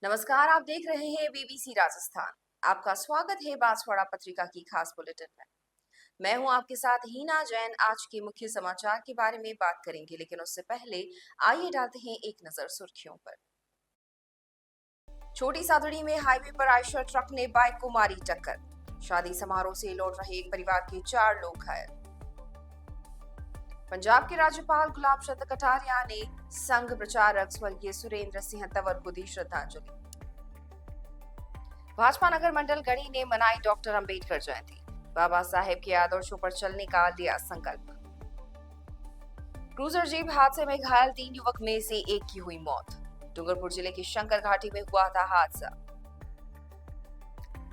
नमस्कार, आप देख रहे हैं बीबीसी राजस्थान। आपका स्वागत है बांसवाड़ा पत्रिका की खास बुलेटिन में। मैं हूं आपके साथ हीना जैन। आज के मुख्य समाचार के बारे में बात करेंगे, लेकिन उससे पहले आइए डालते हैं एक नजर सुर्खियों पर। छोटी सादड़ी में हाईवे पर आयशर ट्रक ने बाइक को मारी टक्कर। शादी समारोह से लौट रहे एक परिवार के 4 लोग घायल। पंजाब के राज्यपाल गुलाब चंद कटारिया ने संघ प्रचारक स्वर्गीय सुरेंद्र सिंह तंवर को दी श्रद्धांजलि। भाजपा नगर मंडल गढ़ी ने मनाई डॉक्टर अंबेडकर जयंती। बाबा साहेब के आदर्शों पर चलने का लिया संकल्प। क्रूजर जीप हादसे में घायल 3 युवक में से एक की हुई मौत। डूंगरपुर जिले की शंकर घाटी में हुआ था हादसा।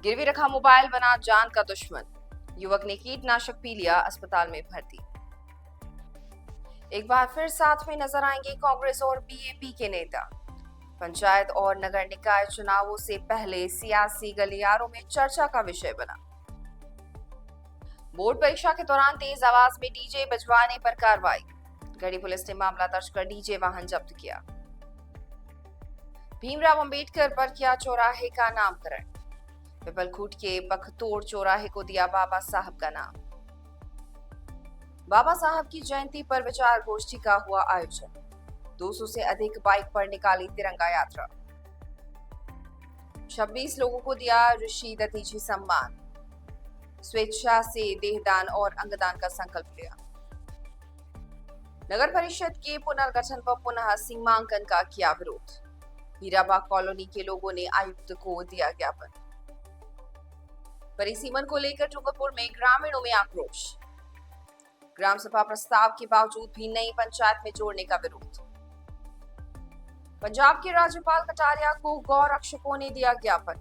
गिरवी रखा मोबाइल बना जान का दुश्मन। युवक ने कीटनाशक पी लिया, अस्पताल में भर्ती। एक बार फिर साथ में नजर आएंगे कांग्रेस और बीएपी के नेता। पंचायत और नगर निकाय चुनावों से पहले सियासी गलियारों में चर्चा का विषय बना। बोर्ड परीक्षा के दौरान तेज आवाज में डीजे बजवाने पर कार्रवाई। गढ़ी पुलिस ने मामला दर्ज कर डीजे वाहन जब्त किया। भीमराव अंबेडकर पर किया चौराहे का नामकरण। पिपलखूट के बखतोड़ चौराहे को दिया बाबा साहब का नाम। बाबा साहब की जयंती पर विचार गोष्ठी का हुआ आयोजन। 200 से अधिक बाइक पर निकाली तिरंगा यात्रा। 26 लोगों को दिया ऋषि दतीजी सम्मान। स्वेच्छा से देहदान और अंगदान का संकल्प लिया। नगर परिषद के पुनर्गठन पर पुनः सीमांकन का किया विरोध। हीराबाग कॉलोनी के लोगों ने आयुक्त को दिया ज्ञापन। परिसीमन को लेकर डूंगरपुर में ग्रामीणों में आक्रोश। ग्राम सभा प्रस्ताव के बावजूद भी नई पंचायत में जोड़ने का विरोध। पंजाब के राज्यपाल कटारिया को गौ रक्षकों ने दिया ज्ञापन।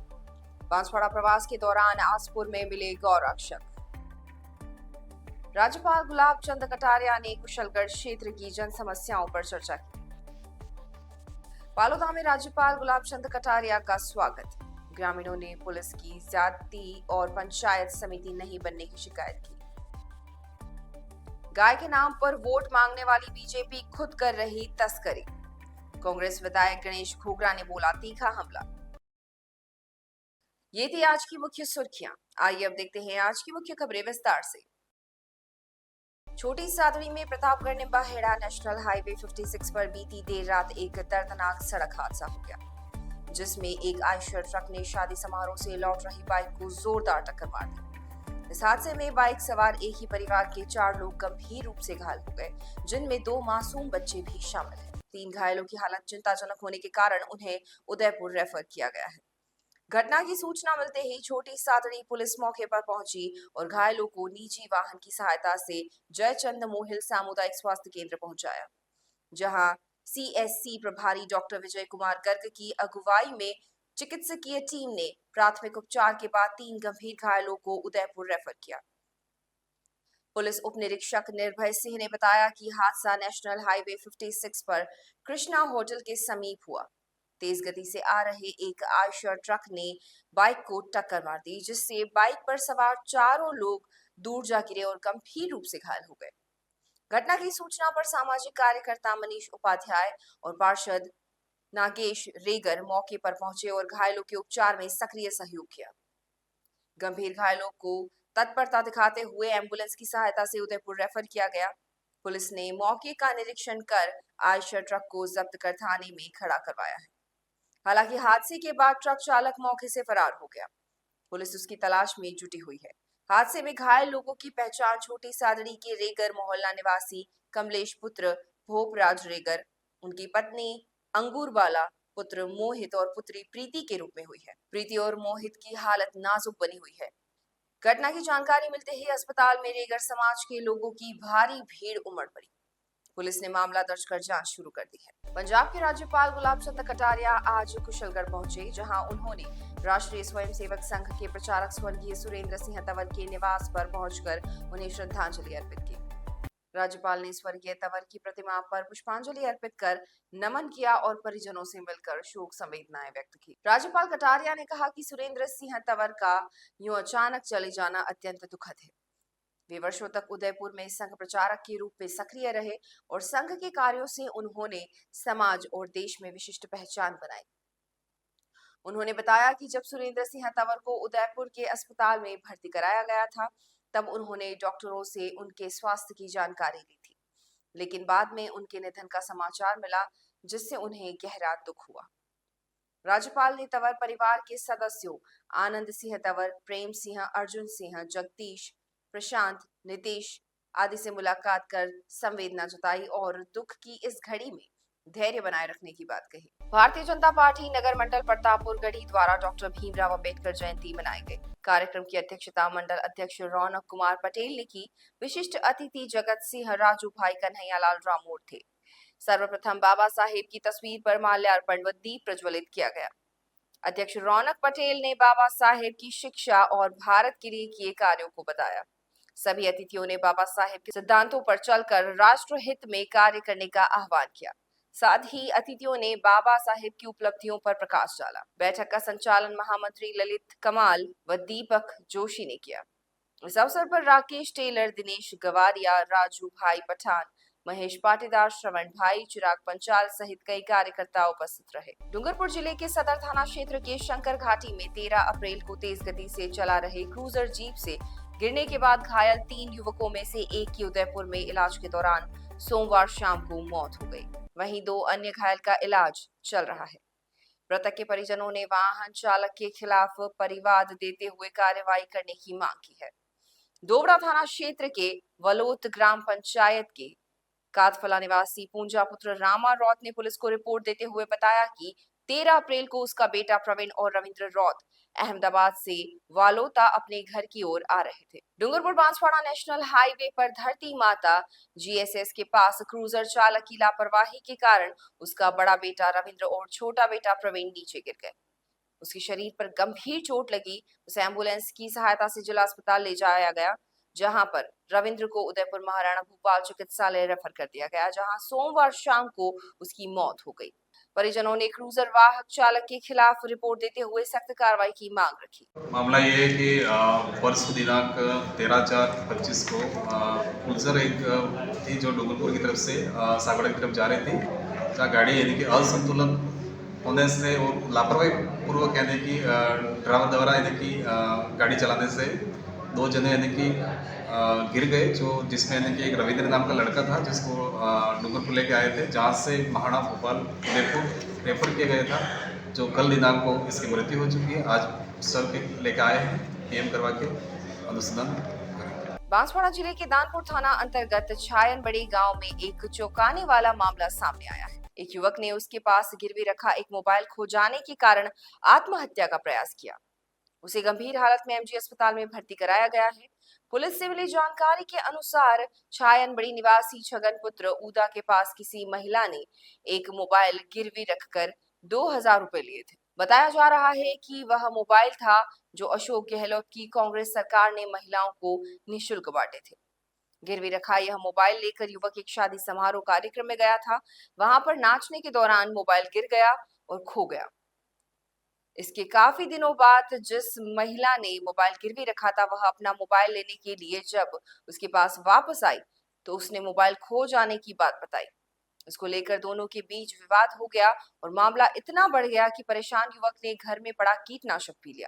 बांसवाड़ा प्रवास के दौरान आसपुर में मिले गौ रक्षक। राज्यपाल गुलाब चंद कटारिया ने कुशलगढ़ क्षेत्र की जन समस्याओं पर चर्चा की। पालोदा में राज्यपाल गुलाब चंद कटारिया का स्वागत। ग्रामीणों ने पुलिस की ज्यादती और पंचायत समिति नहीं बनने की शिकायत की। गाय के नाम पर वोट मांगने वाली बीजेपी खुद कर रही तस्करी। कांग्रेस विधायक गणेश घोगरा ने बोला तीखा हमला। ये थी आज की मुख्य सुर्खियां। आइए अब देखते हैं आज की मुख्य खबरें विस्तार से। छोटी सादड़ी में प्रतापगढ़ निंबा हेड़ा नेशनल हाईवे 56 पर बीती देर रात एक दर्दनाक सड़क हादसा हो गया, जिसमें एक आयशर ट्रक ने शादी समारोह से लौट रही बाइक को जोरदार टक्कर मार दी। इस हादसे में बाइक सवार एक ही परिवार के 4 लोग गंभीर रूप से घायल हो गए, जिनमें 2 मासूम बच्चे भी शामिल हैं। 3 घायलों की हालत चिंताजनक होने के कारण उन्हें उदयपुर रेफर किया गया है। घटना की सूचना मिलते ही छोटी सादड़ी पुलिस मौके पर पहुंची और घायलों को निजी वाहन की सहायता से जयचंद मोहिल सामुदायिक स्वास्थ्य केंद्र पहुंचाया, जहां सीएससी प्रभारी डॉक्टर विजय कुमार गर्ग की अगुवाई में चिकित्सकीय टीम ने प्राथमिक उपचार के बाद 3 गंभीर घायलों को उदयपुर रेफर किया। पुलिस उप निरीक्षक निर्भय सिंह ने बताया कि हादसा नेशनल हाईवे 56 पर कृष्णा होटल के समीप हुआ। तेज गति से आ रहे एक आयशर ट्रक ने बाइक को टक्कर मार दी, जिससे बाइक पर सवार चारों लोग दूर जा गिरे और गंभीर रूप से घायल हो गए। घटना की सूचना पर सामाजिक कार्यकर्ता मनीष उपाध्याय और पार्षद नागेश रेगर मौके पर पहुंचे और घायलों के उपचार में सक्रिय सहयोग किया। गंभीर घायलों को तत्परता दिखाते हुए एम्बुलेंस की सहायता से उदयपुर रेफर किया गया। पुलिस ने मौके का निरीक्षण कर आयशर ट्रक को जब्त कर थाने में खड़ा करवाया है। हालांकि हादसे के बाद ट्रक चालक मौके से फरार हो गया। पुलिस उसकी तलाश में जुटी हुई है। हादसे में घायल लोगों की पहचान छोटी सादड़ी के रेगर मोहल्ला निवासी कमलेश पुत्र भोपराज रेगर, उनकी पत्नी अंगूरबाला, पुत्र मोहित और पुत्री प्रीति के रूप में हुई है। प्रीति और मोहित की हालत नाजुक बनी हुई है। घटना की जानकारी मिलते ही अस्पताल में रेगर समाज के लोगों की भारी भीड़ उमड़ पड़ी। पुलिस ने मामला दर्ज कर जांच शुरू कर दी है। पंजाब के राज्यपाल गुलाब चंद कटारिया आज कुशलगढ़ पहुंचे, जहां उन्होंने राष्ट्रीय स्वयंसेवक संघ के प्रचारक स्वर्गीय सुरेंद्र सिंह तंवर के निवास पर पहुंचकर उन्हें श्रद्धांजलि अर्पित की। राज्यपाल ने स्वर्गीय तंवर की प्रतिमा पर पुष्पांजलि अर्पित कर नमन किया और परिजनों से मिलकर शोक संवेदनाएं व्यक्त की। राज्यपाल कटारिया ने कहा कि सुरेंद्र सिंह तंवर का यूं अचानक चले जाना अत्यंत दुखद है। वे वर्षों तक उदयपुर में संघ प्रचारक के रूप में सक्रिय रहे और संघ के कार्यों से उन्होंने समाज और देश में विशिष्ट पहचान बनाई। उन्होंने बताया कि जब सुरेंद्र सिंह तंवर को उदयपुर के अस्पताल में भर्ती कराया गया था, तब उन्होंने डॉक्टरों से उनके स्वास्थ्य की जानकारी ली थी, लेकिन बाद में उनके निधन का समाचार मिला, जिससे उन्हें गहरा दुख हुआ। राज्यपाल ने तंवर परिवार के सदस्यों आनंद सिंह तंवर, प्रेम सिंह, अर्जुन सिंह, जगदीश, प्रशांत, नीतीश आदि से मुलाकात कर संवेदना जताई और दुख की इस घड़ी में धैर्य बनाए रखने की बात कही। भारतीय जनता पार्टी नगर मंडल प्रतापपुर गढ़ी द्वारा डॉक्टर भीमराव अंबेडकर जयंती मनाई गई। कार्यक्रम की अध्यक्षता मंडल अध्यक्ष रौनक कुमार पटेल ने की। विशिष्ट अतिथि जगत सिंह, राजू भाई, कन्हैयालाल रामोर थे। सर्वप्रथम बाबा साहेब की तस्वीर पर माल्यार्पण व दीप प्रज्वलित किया गया। अध्यक्ष रौनक पटेल ने बाबा साहेब की शिक्षा और भारत के लिए किए कार्यों को बताया। सभी अतिथियों ने बाबा साहेब के सिद्धांतों पर चलकर राष्ट्र हित में कार्य करने का आह्वान किया। साथ ही अतिथियों ने बाबा साहेब की उपलब्धियों पर प्रकाश डाला। बैठक का संचालन महामंत्री ललित कमाल व दीपक जोशी ने किया। इस अवसर पर राकेश टेलर, दिनेश गवारिया, राजू भाई पठान, महेश पाटीदार, श्रवण भाई, चिराग पंचाल सहित कई कार्यकर्ता उपस्थित रहे। डूंगरपुर जिले के सदर थाना क्षेत्र के शंकर घाटी में 13 अप्रैल को तेज गति से चला रहे क्रूजर जीप से गिरने के बाद घायल 3 युवकों में से एक की उदयपुर में इलाज के दौरान सोमवार शाम को मौत हो गई। वहीं 2 अन्य घायल का इलाज चल रहा है। मृतक के परिजनों ने वाहन चालक के खिलाफ परिवाद देते हुए कार्रवाई करने की मांग की है। दोबड़ा थाना क्षेत्र के वलोत ग्राम पंचायत के कादफला निवासी पूंजा पुत्र रामा रौत ने पुलिस को रिपोर्ट देते हुए बताया कि 13 अप्रैल को उसका बेटा प्रवीण और रविंद्र रौत अहमदाबाद से वालोता अपने घर की ओर आ रहे थे। डूंगरपुर बांसवाड़ा नेशनल हाईवे पर धरती माता GSS के पास क्रूजर चालक की लापरवाही के कारण उसका बड़ा बेटा रविंद्र और छोटा बेटा प्रवीण नीचे गिर गए। उसके शरीर पर गंभीर चोट लगी। उसे एम्बुलेंस की सहायता से जिला अस्पताल ले जाया गया, जहां पर रविंद्र को उदयपुर महाराणा भूपाल चिकित्सालय रेफर कर दिया गया, जहां सोमवार शाम को उसकी मौत हो गई। परिजनों ने क्रूजर वाहक चालक के खिलाफ रिपोर्ट देते हुए सख्त कार्रवाई की मांग रखी। मामला ये है कि परसों दिनांक 13/4/25 को क्रूजर एक थी जो डूंगरपुर की तरफ से सागवाड़ा की तरफ जा रही थी, जहाँ गाड़ी यानी कि असंतुलन होने से और लापरवाही पूर्वक यानी कि ड्राइवर द्वारा यानी कि गाड़ी चलाने से 2 जने यानी कि गिर गए, जिसमें यानी कि एक रविंद्र नाम का लड़का था जिसको डूंगरपुर लेके आए थे, जहाँ से महाराणा भोपाल उदयपुर रेफर किया गया था, जो कल दिनांक को इसकी मृत्यु हो चुकी है। आज सब के लेके आए हैं PM करवा के अनुसंधान। बांसवाड़ा जिले के दानपुर थाना अंतर्गत छायनबड़ी गांव में एक चौंकाने वाला मामला सामने आया है। एक युवक ने उसके पास गिरवी रखा एक मोबाइल खो जाने के कारण आत्महत्या का प्रयास किया। उसे गंभीर हालत में MG अस्पताल में भर्ती कराया गया है। पुलिस से मिली जानकारी के अनुसार छायनबड़ी निवासी छगन पुत्र ऊदा के पास किसी महिला ने एक मोबाइल गिरवी रखकर 2000 रुपए लिए थे। बताया जा रहा है कि वह मोबाइल था जो अशोक गहलोत की कांग्रेस सरकार ने महिलाओं को निःशुल्क बांटे थे। गिरवी रखा यह मोबाइल लेकर युवक एक शादी समारोह कार्यक्रम में गया था। वहां पर नाचने के दौरान मोबाइल गिर गया और खो गया। इसके काफी दिनों बाद जिस महिला ने मोबाइल गिरवी रखा था, वह अपना मोबाइल लेने के लिए जब उसके पास वापस आई तो उसने मोबाइल खो जाने की बात बताई। इसको लेकर दोनों के बीच विवाद हो गया और मामला इतना बढ़ गया कि परेशान युवक ने घर में पड़ा कीटनाशक पी लिया।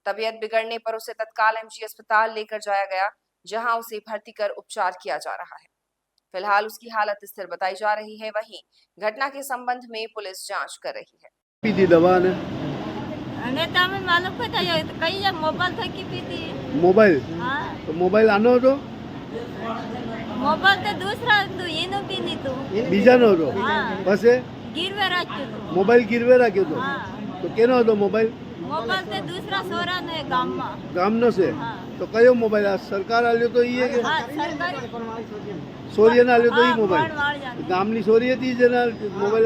तबीयत बिगड़ने पर उसे तत्काल MG अस्पताल लेकर जाया गया, जहां उसे भर्ती कर उपचार किया जा रहा है। फिलहाल उसकी हालत स्थिर बताई जा रही है। वहीं घटना के संबंध में पुलिस जांच कर रही है। पीती दवा ने नेता में मालूम पता है कई जब मोबाइल था कि पीती मोबाइल हाँ तो मोबाइल आनो तो मोबाइल तो दूसरा तो ये नो भी नहीं तो बीजा नो तो हाँ बस गिरवे रखे तो मोबाइल गिरवे राख्यो तो हाँ तो केनो तो मोबाइल तो दूसरा सोरा ने गाम नो से हाँ तो कयो मोबाइल आ सरकार आल्यो तो ये के हाँ सरकारी सोरिया ना आल्यो तो हाँ, ई मोबाइल वाड़ जाती। गामनी सोरिया थी जना मोबाइल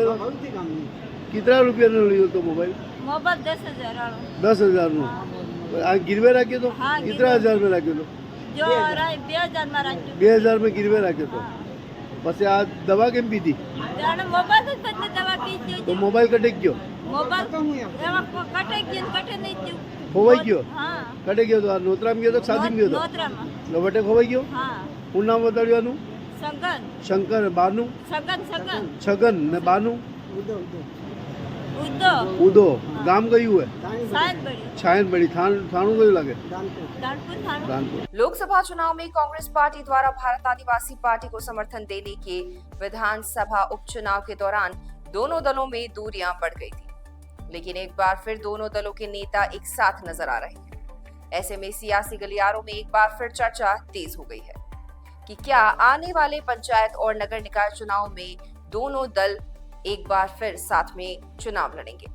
कितना रुपया नो लियो तो मोबाइल 10,000 वालो 10,000 नो आ गिरवे राख्यो तो हाँ, कितना गिरवे। हजार में राख्यो तो जो 2000 में रखे 2000 में गिरवे राख्यो तो बस आ दवा केम पीती जाने मोबाइल तो पत्नी दवा की तो मोबाइल कटे गयो मोबाइल एवा कटे नहीं थी खोवाई गयो हाँ कटे गयो तो आ नोतरा में गयो तो शादी में गयो तो नोतरा में नवटे खोवाई गयो हाँ હું નામ બતાડ્યાનું सगन શંકર બાનું सगन છગન ને બાનું उदो उदो गाम कયું है शायद बड़ी छायन बड़ी थाणू कયું लागे दानपुर थाना दानपुर लोकसभा चुनाव में कांग्रेस पार्टी द्वारा भारत आदिवासी पार्टी को समर्थन देने के विधानसभा उपचुनाव के दौरान दोनों दलों में दूरियां बढ़ गई थी, लेकिन एक बार फिर दोनों दलों के नेता एक साथ नजर आ रहे हैं। ऐसे में सियासी गलियारों में एक बार फिर चर्चा तेज हो गई है कि क्या आने वाले पंचायत और नगर निकाय चुनाव में दोनों दल एक बार फिर साथ में चुनाव लड़ेंगे।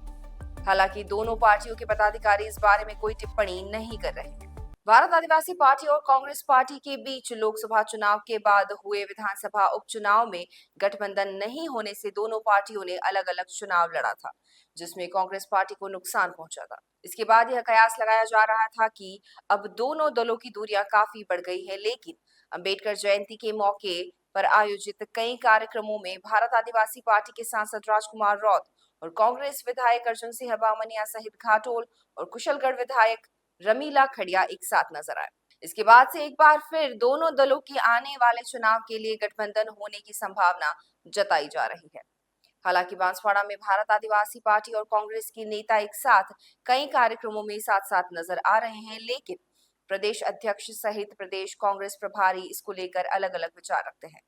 हालांकि दोनों पार्टियों के पदाधिकारी इस बारे में कोई टिप्पणी नहीं कर रहे हैं। भारत आदिवासी पार्टी और कांग्रेस पार्टी के बीच लोकसभा चुनाव के बाद हुए विधानसभा उपचुनाव में गठबंधन नहीं होने से दोनों पार्टियों ने अलग अलग चुनाव लड़ा था, जिसमें कांग्रेस पार्टी को नुकसान पहुंचा था। इसके बाद यह कयास लगाया जा रहा था कि अब दोनों दलों की दूरियां काफी बढ़ गई है, लेकिन अंबेडकर जयंती के मौके पर आयोजित कई कार्यक्रमों में भारत आदिवासी पार्टी के सांसद राजकुमार रौत और कांग्रेस विधायक अर्जुन सिंह बामनिया सहित घाटोल और कुशलगढ़ विधायक रमीला खड़िया एक साथ नजर आए। इसके बाद से एक बार फिर दोनों दलों की आने वाले चुनाव के लिए गठबंधन होने की संभावना जताई जा रही है। हालांकि बांसवाड़ा में भारत आदिवासी पार्टी और कांग्रेस के नेता एक साथ कई कार्यक्रमों में साथ साथ नजर आ रहे हैं, लेकिन प्रदेश अध्यक्ष सहित प्रदेश कांग्रेस प्रभारी इसको लेकर अलग अलग विचार रखते हैं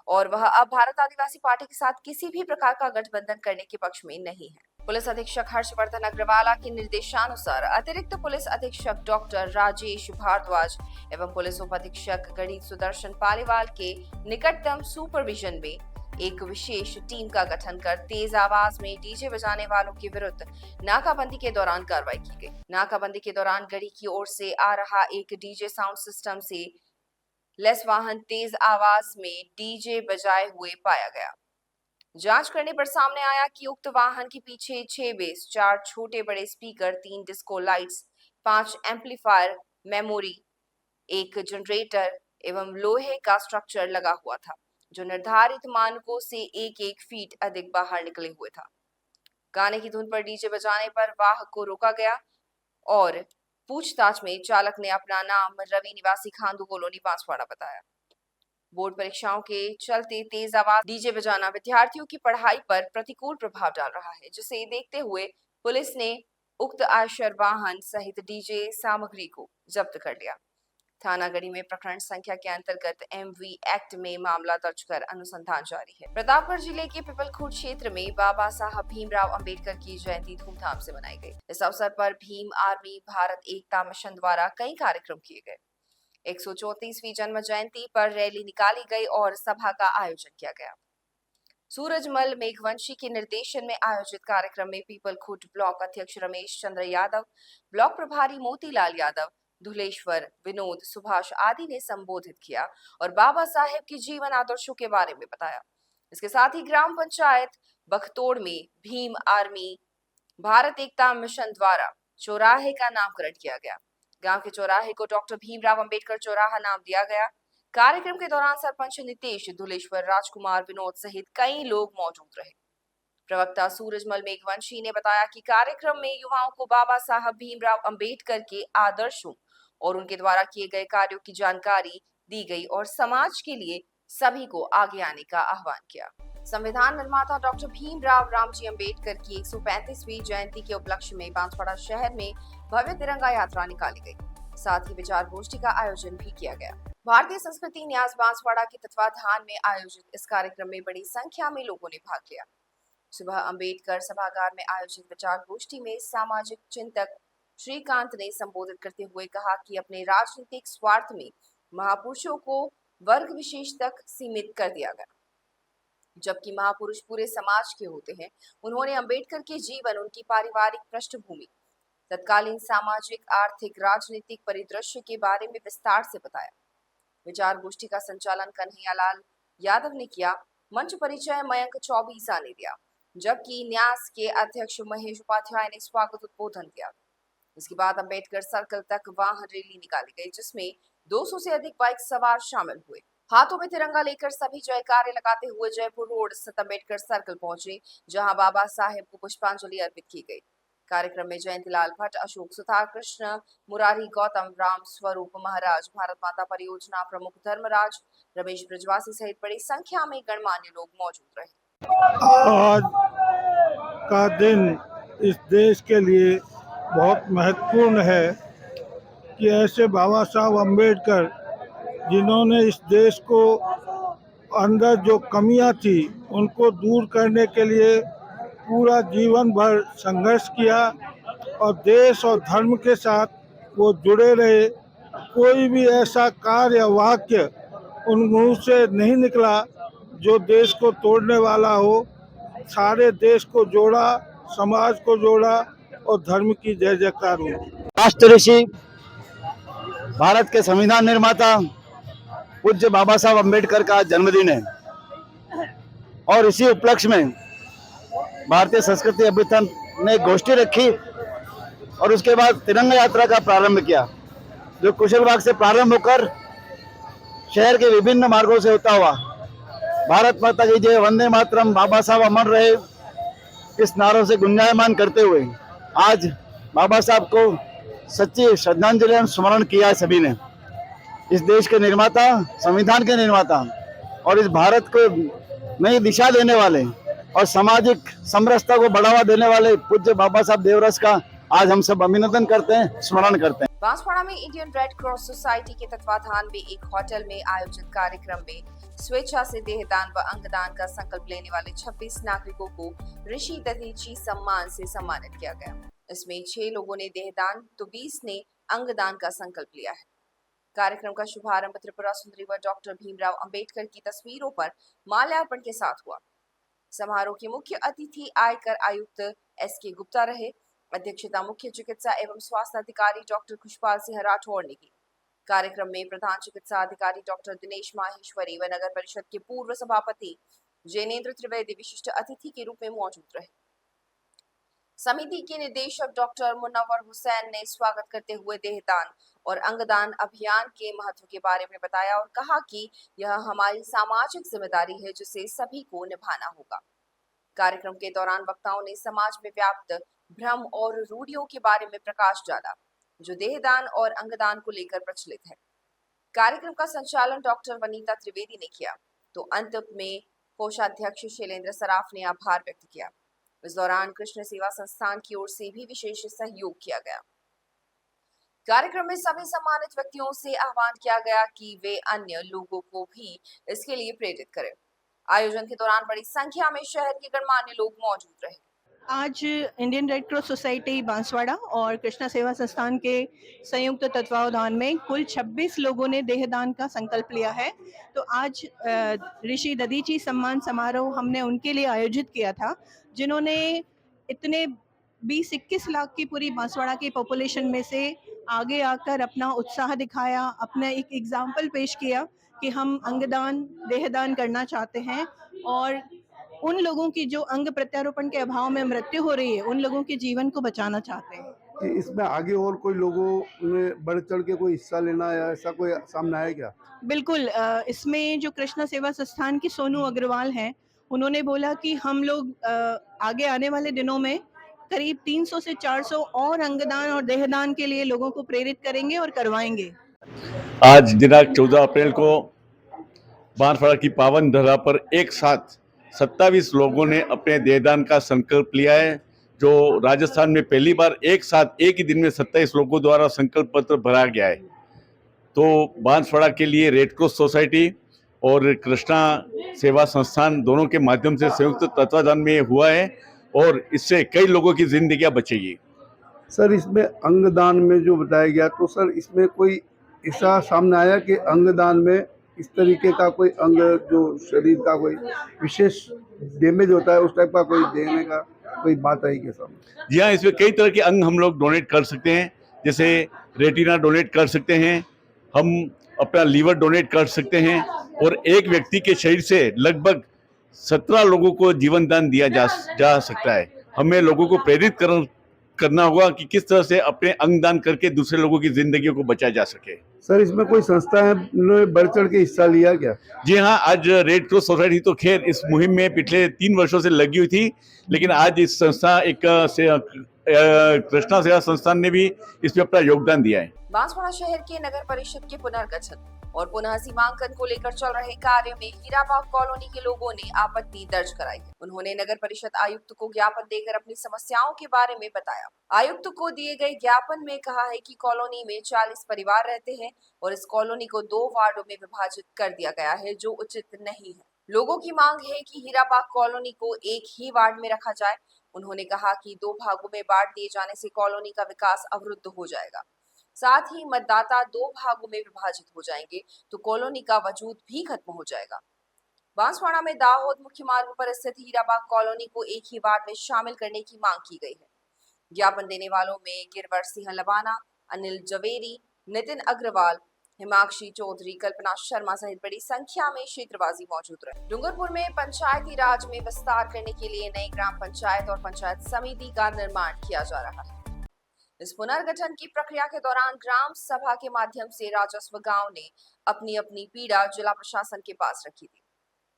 और वह अब भारत आदिवासी पार्टी के साथ किसी भी प्रकार का गठबंधन करने के पक्ष में नहीं है। पुलिस अधीक्षक हर्षवर्धन अग्रवाला के निर्देशानुसार अतिरिक्त पुलिस अधीक्षक डॉक्टर राजेश भारद्वाज एवं पुलिस उप अधीक्षक गणित सुदर्शन पालीवाल के निकटतम सुपरविजन में एक विशेष टीम का गठन कर तेज आवाज में डीजे बजाने वालों के विरुद्ध नाकाबंदी के दौरान कार्रवाई की गई। नाकाबंदी के दौरान गढ़ी की ओर से आ रहा एक डीजे साउंड सिस्टम से लेस वाहन तेज आवाज में डीजे बजाए हुए पाया गया। जांच करने पर सामने आया कि उक्त वाहन के पीछे 6 बेस, 4 छोटे बड़े speaker, 3 disco lights, 5 amplifier, memory, एक जनरेटर एवं लोहे का स्ट्रक्चर लगा हुआ था, जो निर्धारित मानकों से 1-1 फीट अधिक बाहर निकले हुए था। गाने की धुन पर डीजे बजाने पर वाहक को रोका गया और पूछताछ में चालक ने अपना नाम रवि निवासी खांदू कॉलोनी बांसवाड़ा बताया। बोर्ड परीक्षाओं के चलते तेज आवाज डीजे बजाना विद्यार्थियों की पढ़ाई पर प्रतिकूल प्रभाव डाल रहा है, जिसे देखते हुए पुलिस ने उक्त आयशर वाहन सहित डीजे सामग्री को जब्त कर लिया। थाना गढ़ी में प्रकरण संख्या के अंतर्गत MV एक्ट में मामला दर्ज कर अनुसंधान जारी है। प्रतापगढ़ जिले के पिपलखुर्द क्षेत्र में बाबा साहब भीमराव अंबेडकर की जयंती धूमधाम से मनाई गई। इस अवसर पर भीम आर्मी भारत एकता मिशन द्वारा कई कार्यक्रम किए गए। 134वीं जन्म जयंती पर रैली निकाली गई और सभा का आयोजन किया गया। सूरजमल मेघवंशी के निर्देशन में आयोजित कार्यक्रम में पीपलखुर्द ब्लॉक अध्यक्ष रमेश चंद्र यादव, ब्लॉक प्रभारी मोतीलाल यादव, धुलेश्वर, विनोद, सुभाष आदि ने संबोधित किया और बाबा साहेब के जीवन आदर्शों के बारे में बताया। इसके साथ ही ग्राम पंचायत बखतोड़ में भीम आर्मी भारत एकता मिशन द्वारा चौराहे का नामकरण किया गया। गांव के चौराहे को डॉक्टर भीमराव अंबेडकर चौराहा नाम दिया गया। कार्यक्रम के दौरान सरपंच नितेश, धुलेश्वर, राजकुमार, विनोद सहित कई लोग मौजूद रहे। प्रवक्ता सूरजमल मेघवंशी ने बताया कि कार्यक्रम में युवाओं को बाबा साहब भीमराव अंबेडकर के आदर्शों और उनके द्वारा किए गए कार्यों की जानकारी दी गई और समाज के लिए सभी को आगे आने का आह्वान किया। संविधान निर्माता डॉक्टर भीमराव रामजी अंबेडकर की 135वीं जयंती के उपलक्ष्य में बांसवाड़ा शहर में भव्य तिरंगा यात्रा निकाली गई। साथ ही विचार गोष्ठी का आयोजन भी किया गया। भारतीय संस्कृति न्यास बांसवाड़ा के तत्वाधान में आयोजित इस कार्यक्रम में बड़ी संख्या में लोगों ने भाग लिया। सुबह अंबेडकर सभागार में आयोजित विचार गोष्ठी में सामाजिक चिंतक श्रीकांत ने संबोधित करते हुए कहा कि अपने राजनीतिक स्वार्थ में महापुरुषों को वर्ग विशेष तक सीमित कर दिया गया, जबकि महापुरुष पूरे समाज के होते हैं। उन्होंने अंबेडकर के जीवन, उनकी पारिवारिक पृष्ठभूमि, तत्कालीन सामाजिक, आर्थिक, राजनीतिक परिदृश्य के बारे में विस्तार से बताया। विचार गोष्ठी का संचालन कन्हैयालाल यादव ने किया। मंच परिचय मयंक चौबीसा ने दिया, जबकि न्यास के अध्यक्ष महेश उपाध्याय ने स्वागत उद्बोधन किया। इसके बाद अंबेडकर सर्कल तक वाहन रैली निकाली गई, जिसमें 200 से अधिक बाइक सवार शामिल हुए। हाथों में तिरंगा लेकर सभी जयकारे लगाते हुए जयपुर रोड स्थित अंबेडकर सर्कल पहुंचे, जहां बाबा साहेब को पुष्पांजलि अर्पित की गई। कार्यक्रम में जयंतीलाल भट्ट, अशोक सुतार, कृष्ण मुरारी गौतम, राम स्वरूप महाराज, भारत माता परियोजना प्रमुख धर्मराज, रमेश ब्रजवासी सहित बड़ी संख्या में गणमान्य लोग मौजूद रहे। आज का दिन इस देश के लिए बहुत महत्वपूर्ण है कि ऐसे बाबा साहब अम्बेडकर, जिन्होंने इस देश को अंदर जो कमियां थी उनको दूर करने के लिए पूरा जीवन भर संघर्ष किया और देश और धर्म के साथ वो जुड़े रहे। कोई भी ऐसा कार्य या वाक्य उन मुंह से नहीं निकला जो देश को तोड़ने वाला हो। सारे देश को जोड़ा, समाज को जोड़ा और धर्म की जय जयकार हुई। राष्ट्र ऋषि, भारत के संविधान निर्माता पूज्य बाबा साहब अम्बेडकर का जन्मदिन है और इसी उपलक्ष्य में भारतीय संस्कृति अभियान ने गोष्ठी रखी और उसके बाद तिरंगा यात्रा का प्रारंभ किया, जो कुशलबाग से प्रारंभ होकर शहर के विभिन्न मार्गों से होता हुआ भारत माता की जय, वंदे मातरम, बाबा साहब अमर रहे, इस नारों से गुंजायमान करते हुए आज बाबा साहब को सच्ची श्रद्धांजलि एवं स्मरण किया है सभी ने। इस देश के निर्माता, संविधान के निर्माता और इस भारत को नई दिशा देने वाले और सामाजिक समरसता को बढ़ावा देने वाले पूज्य बाबा साहब देवरस का आज हम सब अभिनंदन करते हैं, स्मरण करते हैं। बांसवाड़ा में इंडियन रेड क्रॉस सोसाइटी के तत्वाधान में एक होटल में आयोजित कार्यक्रम में स्वेच्छा से देहदान व अंगदान का संकल्प लेने वाले 26 नागरिकों को ऋषि दधीची सम्मान से सम्मानित किया गया। इसमें 6 लोगों ने देहदान तो 20 ने अंगदान का संकल्प लिया है। कार्यक्रम का शुभारंभ त्रिपुरा सुंदरी व डॉक्टर भीमराव अंबेडकर की तस्वीरों पर माल्यार्पण के साथ हुआ। समारोह के मुख्य अतिथि आयकर आयुक्त एस.के. गुप्ता रहे। अध्यक्षता मुख्य चिकित्सा एवं स्वास्थ्य अधिकारी डॉक्टर खुशपाल सिंह राठौड़ ने की। कार्यक्रम में प्रधान चिकित्सा अधिकारी डॉक्टर दिनेश माहेश्वरी व नगर परिषद के पूर्व सभापति जैनेन्द्र त्रिवेदी विशिष्ट अतिथि के रूप में मौजूद रहे। समिति के निदेशक डॉक्टर मुनव्वर हुसैन ने स्वागत करते हुए देहदान और अंगदान अभियान के महत्व के बारे में बताया और कहा कि यह हमारी सामाजिक जिम्मेदारी है जिसे सभी को निभाना होगा। कार्यक्रम के दौरान वक्ताओं ने समाज में व्याप्त भ्रम और रूढ़ियों के बारे में प्रकाश डाला जो देहदान और अंगदान को लेकर प्रचलित है। कार्यक्रम का संचालन डॉक्टर वनीता त्रिवेदी ने किया तो अंत में कोषाध्यक्ष शैलेंद्र सराफ ने आभार व्यक्त किया। इस दौरान कृष्ण सेवा संस्थान की ओर से भी विशेष सहयोग किया गया। कार्यक्रम में सभी सम्मानित व्यक्तियों से आह्वान किया गया कि वे अन्य लोगों को भी इसके लिए प्रेरित करें। आयोजन के दौरान बड़ी संख्या में शहर के गणमान्य लोग मौजूद रहे। आज Indian red cross society Banswara और कृष्णा सेवा संस्थान के संयुक्त तत्वावधान में कुल 26 लोगों ने देहदान का संकल्प लिया है। तो आज ऋषि दधीची सम्मान समारोह हमने उनके लिए आयोजित किया था, जिन्होंने इतने 20-21 लाख की पूरी बांसवाड़ा की पॉपुलेशन में से आगे आकर अपना उत्साह दिखाया, अपना एक एग्जाम्पल पेश किया कि हम अंगदान देहदान करना चाहते हैं और उन लोगों की जो अंग प्रत्यारोपण के अभाव में मृत्यु हो रही है उन लोगों के जीवन को बचाना चाहते हैं। कि इसमें आगे और कोई लोगों ने बढ़ चढ़ के कोई हिस्सा लेना या ऐसा कोई सामने आया क्या? बिल्कुल, इसमें जो कृष्णा सेवा संस्थान की सोनू अग्रवाल हैं, उन्होंने बोला कि हम लोग आगे आने वाले दिनों में करीब 300 से 400 और अंगदान और देहदान के लिए लोगों को प्रेरित करेंगे और करवाएंगे। आज दिनांक 14 अप्रैल को बांसवाड़ा की पावन धरा पर एक साथ 27 लोगों ने अपने देहदान का संकल्प लिया है, जो राजस्थान में पहली बार एक साथ एक ही दिन में 27 लोगों द्वारा संकल्प पत्र भरा गया है। तो बांसवाड़ा के लिए रेड क्रॉस सोसाइटी और कृष्णा सेवा संस्थान दोनों के माध्यम से संयुक्त तत्वाधान में हुआ है और इससे कई लोगों की जिंदगियां बचेगी। सर, इसमें अंगदान में जो बताया गया, तो सर इसमें कोई ऐसा सामने आया कि अंगदान में इस तरीके का कोई अंग जो शरीर का कोई विशेष डैमेज होता है उस टाइप का कोई देने का कोई बात आई क्या सामने? जी हाँ, इसमें कई तरह के अंग हम लोग डोनेट कर सकते हैं, जैसे रेटिना डोनेट कर सकते हैं, हम अपना लीवर डोनेट कर सकते हैं और एक व्यक्ति के शरीर से लगभग 17 लोगों को जीवन दान दिया जा सकता है। हमें लोगों को प्रेरित करना होगा कि किस तरह से अपने अंग दान करके दूसरे लोगों की जिंदगियों को बचाया जा सके। सर, इसमें कोई संस्थाएं ने बढ़ चढ़ के हिस्सा लिया क्या? जी हाँ, आज रेड क्रॉस सोसाइटी तो खैर इस मुहिम में पिछले 3 वर्षों से लगी हुई थी, लेकिन आज इस संस्था कृष्णा सेवा संस्थान ने भी इसमें अपना योगदान दिया है। बांसवाड़ा शहर के नगर परिषद के पुनर्गठन और पुनः सीमांकन को लेकर चल रहे कार्य में हीराबाग कॉलोनी के लोगों ने आपत्ति दर्ज कराई है। उन्होंने नगर परिषद आयुक्त को ज्ञापन देकर अपनी समस्याओं के बारे में बताया। आयुक्त को दिए गए ज्ञापन में कहा है कि कॉलोनी में 40 परिवार रहते हैं और इस कॉलोनी को 2 वार्डों में विभाजित कर दिया गया है, जो उचित नहीं है। लोगों की मांग है कि हीराबाग कॉलोनी को एक ही वार्ड में रखा जाए। उन्होंने कहा कि 2 भागों में बांट दिए जाने से कॉलोनी का विकास अवरुद्ध हो जाएगा। साथ ही मतदाता 2 भागों में विभाजित हो जाएंगे तो कॉलोनी का वजूद भी खत्म हो जाएगा। बांसवाड़ा में दाहोद मुख्य मार्ग पर स्थित हीराबाग कॉलोनी को एक ही वार्ड में शामिल करने की मांग की गई है। ज्ञापन देने वालों में गिरवर सिंह लवाना, अनिल जवेरी, नितिन अग्रवाल, हिमाक्षी चौधरी, कल्पना शर्मा सहित बड़ी संख्या में क्षेत्रवासी मौजूद रहे। डूंगरपुर में पंचायती राज में विस्तार करने के लिए नई ग्राम पंचायत और पंचायत समिति का निर्माण किया जा रहा है। इस पुनर्गठन की प्रक्रिया के दौरान ग्राम सभा के माध्यम से राजस्व गांव ने अपनी अपनी पीड़ा जिला प्रशासन के पास रखी थी।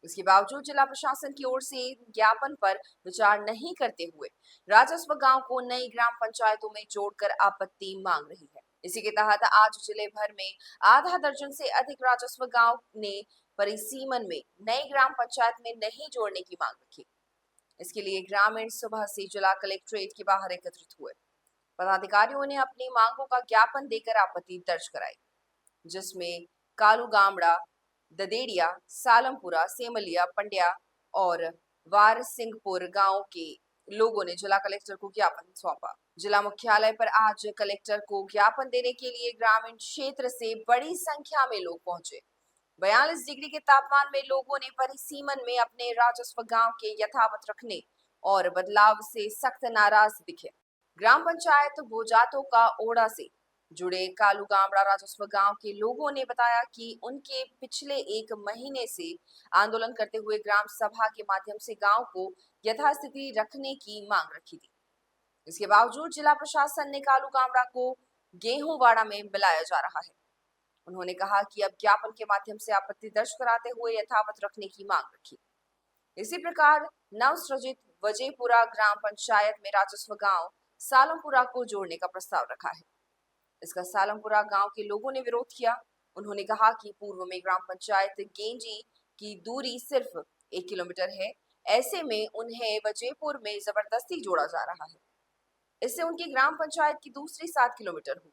इसके बावजूद जिला प्रशासन की ओर से ज्ञापन पर विचार नहीं करते हुए राजस्व गांव को नई ग्राम पंचायतों में जोड़कर आपत्ति मांग रही है। इसी के तहत आज जिले भर में आधा दर्जन से अधिक राजस्व गांव ने परिसीमन में नई ग्राम पंचायत में नहीं जोड़ने की मांग रखी। इसके लिए ग्रामीण सुबह से जिला कलेक्ट्रेट के बाहर एकत्रित हुए। पदाधिकारियों ने अपनी मांगों का ज्ञापन देकर आपत्ति दर्ज कराई, जिसमें कालू गामड़ा, ददेड़िया, सालमपुरा, सेमलिया, पंड्या और वार सिंहपुर गांव के लोगों ने जिला कलेक्टर को ज्ञापन सौंपा। जिला मुख्यालय पर आज कलेक्टर को ज्ञापन देने के लिए ग्रामीण क्षेत्र से बड़ी संख्या में लोग पहुंचे। 42 डिग्री के तापमान में लोगों ने परिसीमन में अपने राजस्व गांव के यथावत रखने और बदलाव से सख्त नाराज दिखे। ग्राम पंचायत बोजातो का ओड़ा से जुड़े कालू गामड़ा राजस्व गांव के लोगों ने बताया कि उनके पिछले 1 महीने से आंदोलन करते हुए ग्राम सभा के माध्यम से गांव को यथास्थिति रखने की मांग रखी थी। इसके बावजूद जिला प्रशासन ने कालू गामड़ा को गेहूंवाड़ा में मिलाया जा रहा है। उन्होंने कहा कि अब ज्ञापन के माध्यम से आपत्ति दर्ज कराते हुए यथावत रखने की मांग रखी। इसी प्रकार नवसृजित वजयपुरा ग्राम पंचायत में राजस्व गांव सालमपुरा को जोड़ने का प्रस्ताव रखा है। इसका सालमपुरा गांव के लोगों ने विरोध किया। उन्होंने कहा कि पूर्व में ग्राम पंचायत गेंजी की दूरी सिर्फ 1 किलोमीटर है, ऐसे में उन्हें वजयपुर में जबरदस्ती जोड़ा जा रहा है। इससे उनकी ग्राम पंचायत की दूसरी 7 किलोमीटर होगी।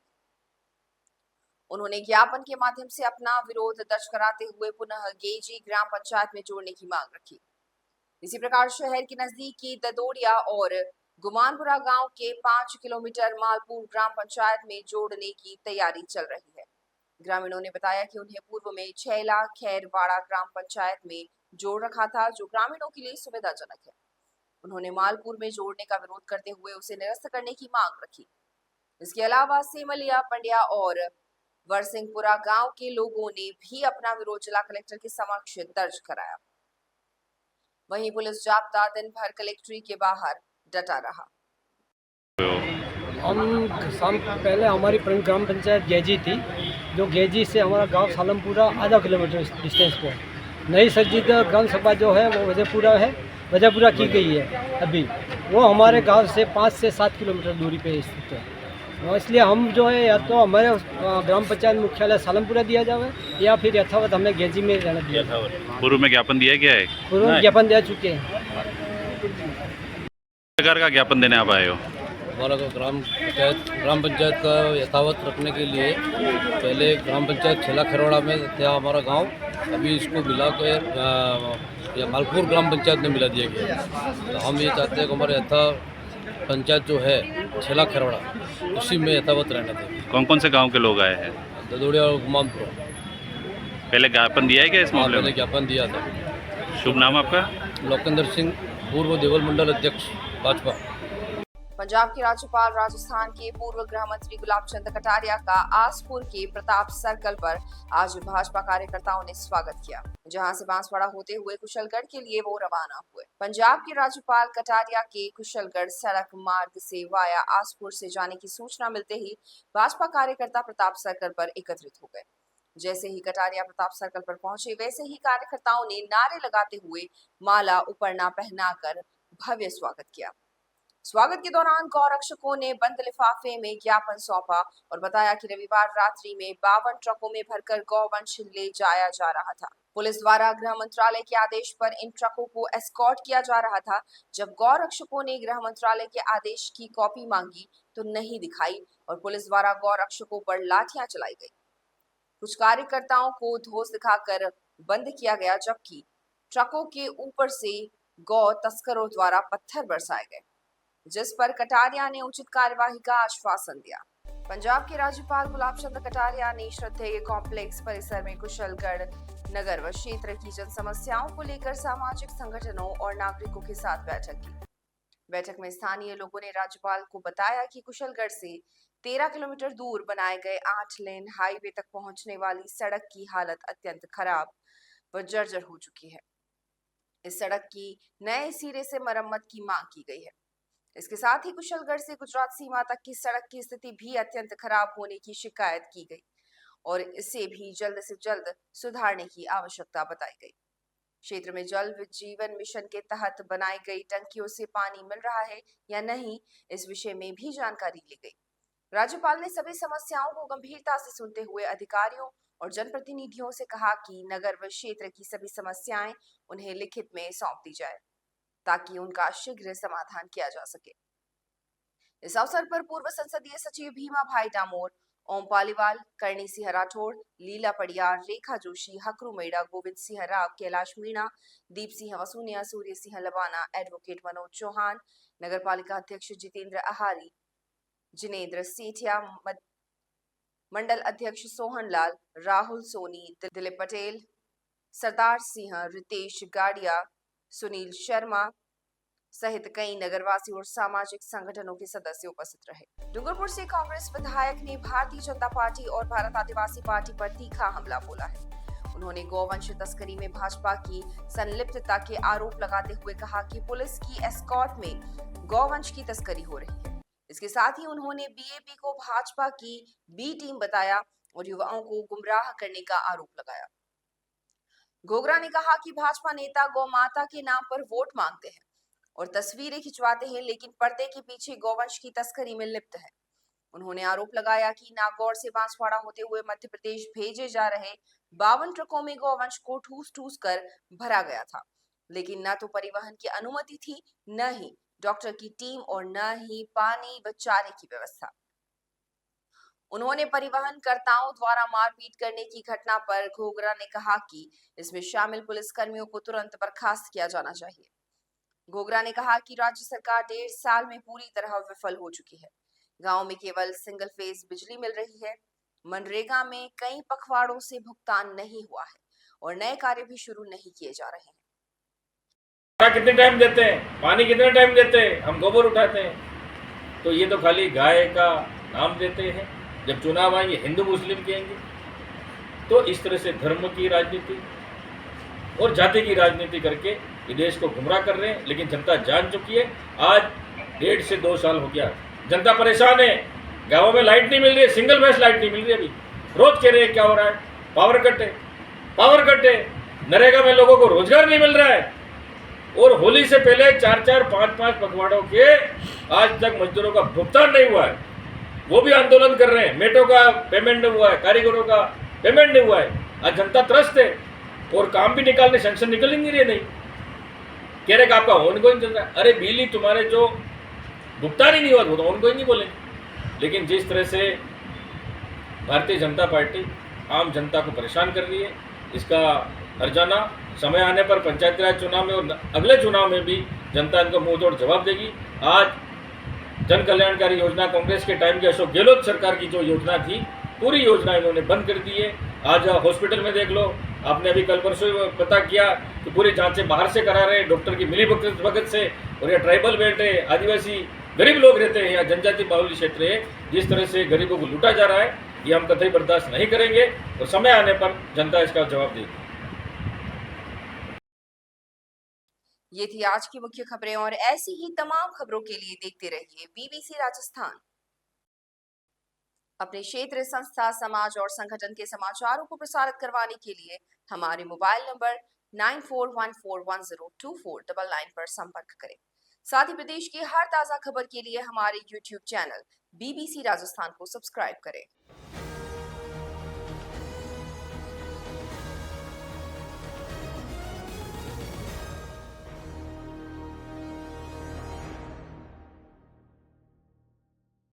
उन्होंने ज्ञापन के माध्यम से अपना विरोध दर्ज कराते हुए पुनः गेंजी ग्राम पंचायत में जोड़ने की मांग रखी। इसी प्रकार शहर के नजदीकी ददोड़िया और गुमानपुरा गांव के 5 किलोमीटर मालपुर ग्राम पंचायत में जोड़ने की तैयारी चल रही है। ग्रामीणों ने बताया कि उन्हें पूर्व में 6 लाख खैरवाड़ा ग्राम पंचायत में जोड़ रखा था, जो ग्रामीणों के लिए सुविधाजनक है। उन्होंने मालपुर में जोड़ने का विरोध करते हुए उसे निरस्त करने की मांग रखी। इसके अलावा सेमलिया, पंड्या और वरसिंहपुरा गांव के लोगों ने भी अपना विरोध जिला कलेक्टर के समक्ष दर्ज कराया। वहीं पुलिस जाब्ता दिन भर कलेक्ट्रेट के बाहर डटा रहा। हम शाम पहले हमारी ग्राम पंचायत गेजी थी, जो गेजी से हमारा गांव सालमपुरा आधा किलोमीटर डिस्टेंस पे है। नई सज्जित ग्राम सभा जो है वो वजयपुरा है, वजयपुरा की गई है अभी, वो हमारे गांव से 5 से 7 किलोमीटर दूरी पे स्थित है। इसलिए हम जो है या तो हमारे ग्राम पंचायत मुख्यालय सालमपुरा दिया जाए या फिर यथावत हमें गेजी में रहना दिया जाए। पूर्व में ज्ञापन दिया गया है? पूर्व में ज्ञापन दे चुके हैं। प्रकार का ज्ञापन देने आप आए हो? हमारा ग्राम पंचायत का यथावत रखने के लिए पहले ग्राम पंचायत छेला खरवाड़ा में था हमारा गांव, अभी इसको मिलाकर मालपुर ग्राम पंचायत में मिला दिया गया। तो हम ये चाहते हैं कि हमारे पंचायत जो है छेला खरवाड़ा, उसी में यथावत रहना चाहिए। कौन कौन से गांव के लोग आए हैं? ददोड़िया और गुमानपुरा। पहले ज्ञापन दिया है क्या इस मामले में? पहले ज्ञापन दिया था। शुभ नाम आपका? लोकेंद्र सिंह, पूर्व देवल मंडल अध्यक्ष भाजपा। पंजाब के राज्यपाल राजस्थान के पूर्व गृह मंत्री गुलाब चंद कटारिया का आसपुर के प्रताप सर्कल पर आज भाजपा कार्यकर्ताओं ने स्वागत किया, जहां से बांसवाड़ा होते हुए कुशलगढ़ के लिए वो रवाना हुए। पंजाब के राज्यपाल कटारिया के कुशलगढ़ सड़क मार्ग से वाया आसपुर से जाने की सूचना मिलते ही भाजपा कार्यकर्ता प्रताप सर्कल पर एकत्रित हो गए। जैसे ही कटारिया प्रताप सर्कल पर पहुंचे, वैसे ही कार्यकर्ताओं ने नारे लगाते हुए माला उपरना पहनाकर भव्य स्वागत किया। स्वागत के दौरान गौरक्षकों ने बंद लिफाफे में ज्ञापन सौंपा और बताया कि रविवार रात्रि में 52 ट्रकों में भरकर गौवंश ले जाया जा रहा था। पुलिस द्वारा गृह मंत्रालय के आदेश पर इन ट्रकों को एस्कॉर्ट किया जा रहा था। जब गौरक्षकों ने गृह मंत्रालय के आदेश की कॉपी मांगी तो नहीं दिखाई और पुलिस द्वारा गौरक्षकों पर लाठियां चलाई गई। कुछ कार्यकर्ताओं को धोस दिखाकर बंद किया गया, जबकि ट्रकों के ऊपर से गौ तस्करों द्वारा पत्थर बरसाए गए, जिस पर कटारिया ने उचित कार्यवाही का आश्वासन दिया। पंजाब के राज्यपाल गुलाब चंद कटारिया ने श्रद्धेय कॉम्प्लेक्स परिसर में कुशलगढ़ नगर व क्षेत्र की जन समस्याओं को लेकर सामाजिक संगठनों और नागरिकों के साथ बैठक की। बैठक में स्थानीय लोगों ने राज्यपाल को बताया कि कुशलगढ़ से 13 किलोमीटर दूर बनाए गए 8 लेन हाईवे तक पहुंचने वाली सड़क की हालत अत्यंत खराब व जर्जर हो चुकी है। इस सड़क की नए सिरे से मरम्मत की मांग की गई है। इसके साथ ही कुशलगढ़ से गुजरात सीमा तक की सड़क की स्थिति भी अत्यंत खराब होने की शिकायत की गई और इसे भी जल्द से जल्द सुधारने की आवश्यकता बताई गई। क्षेत्र में जल जीवन मिशन के तहत बनाई गई टंकियों से पानी मिल रहा है या नहीं, इस विषय में भी जानकारी ली गई। राज्यपाल ने सभी समस्याओं को गंभीरता से सुनते हुए अधिकारियों और जनप्रतिनिधियों से कहा कि नगर व क्षेत्र की सभी समस्याएं उन्हें लिखित में सौंप दी जाए ताकि उनका शीघ्र समाधान किया जा सके। इस अवसर पर पूर्व संसदीय सचिव भीमा भाई डामोर, ओम पालीवाल, करणी सिंह राठौड़, लीला पडियार, रेखा जोशी, हकरू मेड़ा, गोविंद सिंह राव, कैलाश मीणा, दीप सिंह वसूनिया, सूर्य सिंह लबाना, एडवोकेट मनोज चौहान, नगर पालिका अध्यक्ष जितेंद्र आहारी, जिनेंद्र सेठिया, मंडल अध्यक्ष सोहन लाल, राहुल सोनी, दिलीप पटेल, सरदार सिंह, रितेश गाड़िया, सुनील शर्मा सहित कई नगरवासी और सामाजिक संगठनों के सदस्य उपस्थित रहे। डूंगरपुर से कांग्रेस विधायक ने भारतीय जनता पार्टी और भारत आदिवासी पार्टी पर तीखा हमला बोला है। उन्होंने गौवंश तस्करी में भाजपा की संलिप्तता के आरोप लगाते हुए कहा कि पुलिस की एस्कॉर्ट में गौवंश की तस्करी हो रही है। इसके साथ ही उन्होंने बीएपी को भाजपा की बी टीम बताया और युवाओं को गुमराह करने का आरोप लगाया। गोगरा ने कहा कि भाजपा नेता गौ माता के नाम पर वोट मांगते हैं और तस्वीरें खिंचवाते हैं, लेकिन पर्दे के पीछे गौवंश की तस्करी में लिप्त है। उन्होंने आरोप लगाया कि नागौर से बांसवाड़ा होते हुए मध्य प्रदेश भेजे जा रहे 52 ट्रकों में गौवंश को ठूस कर भरा गया था, लेकिन न तो परिवहन की अनुमति थी, न ही डॉक्टर की टीम और न ही पानी व चारे की व्यवस्था। उन्होंने परिवहन कर्ताओं द्वारा मारपीट करने की घटना पर घोगरा ने कहा कि इसमें शामिल पुलिसकर्मियों को तुरंत बर्खास्त किया जाना चाहिए। घोगरा ने कहा कि राज्य सरकार 1.5 साल में पूरी तरह विफल हो चुकी है। गांव में केवल सिंगल फेज बिजली मिल रही है। मनरेगा में कई पखवाड़ों से भुगतान नहीं हुआ है और नए कार्य भी शुरू नहीं किए जा रहे हैं। कितने टाइम देते हैं, पानी कितने टाइम देते हैं, हम गोबर उठाते हैं, तो ये तो खाली गाय का नाम देते हैं। जब चुनाव आएंगे हिंदू मुस्लिम कहेंगे। तो इस तरह से धर्म की राजनीति और जाति की राजनीति करके ये देश को गुमराह कर रहे हैं, लेकिन जनता जान चुकी है। आज 1.5 से 2 साल हो गया, जनता परेशान है। गाँवों में लाइट नहीं मिल रही है, सिंगल फेस लाइट नहीं मिल रही है। अभी रोज कह रहे हैं क्या हो रहा है, पावर कट है। नरेगा में लोगों को रोजगार नहीं मिल रहा है और होली से पहले 4-4, 5-5 पखवाड़ों के आज तक मजदूरों का भुगतान नहीं हुआ है। वो भी आंदोलन कर रहे हैं, मेटों का पेमेंट नहीं हुआ है, कारीगरों का पेमेंट नहीं हुआ है। आज जनता त्रस्त है और काम भी निकालने सेंक्शन निकल ही नहीं रही। नहीं कह रहे कि आपका ऑनगोइंग चल रहा है। अरे बिजली तुम्हारे जो भुगतान ही नहीं हुआ वो तो ऑनगोइंग ही बोलेंगे। लेकिन जिस तरह से भारतीय जनता पार्टी आम जनता को परेशान कर रही है, इसका हर्जाना समय आने पर पंचायत राज चुनाव में और अगले चुनाव में भी जनता इनको मुंह तोड़ जवाब देगी। आज जन कल्याणकारी योजना कांग्रेस के टाइम की अशोक गहलोत सरकार की जो योजना थी, पूरी योजना इन्होंने बंद कर दी है। आज हॉस्पिटल में देख लो, आपने अभी कल परसों पता किया कि पूरी जांचें बाहर से करा रहे हैं डॉक्टर की मिली भगत से। और यह ट्राइबल बेल्ट है, आदिवासी गरीब लोग रहते हैं, यहाँ जनजाति बाहुल्य क्षेत्र है। जिस तरह से गरीबों को लूटा जा रहा है, ये हम कतई बर्दाश्त नहीं करेंगे और समय आने पर जनता इसका जवाब देगी। ये थी आज की मुख्य खबरें और ऐसी ही तमाम खबरों के लिए देखते रहिए BBC राजस्थान। अपने क्षेत्र, संस्था, समाज और संगठन के समाचारों को प्रसारित करवाने के लिए हमारे मोबाइल नंबर 9414102499 पर संपर्क करें। साथ ही प्रदेश की हर ताजा खबर के लिए हमारे YouTube चैनल BBC राजस्थान को सब्सक्राइब करें।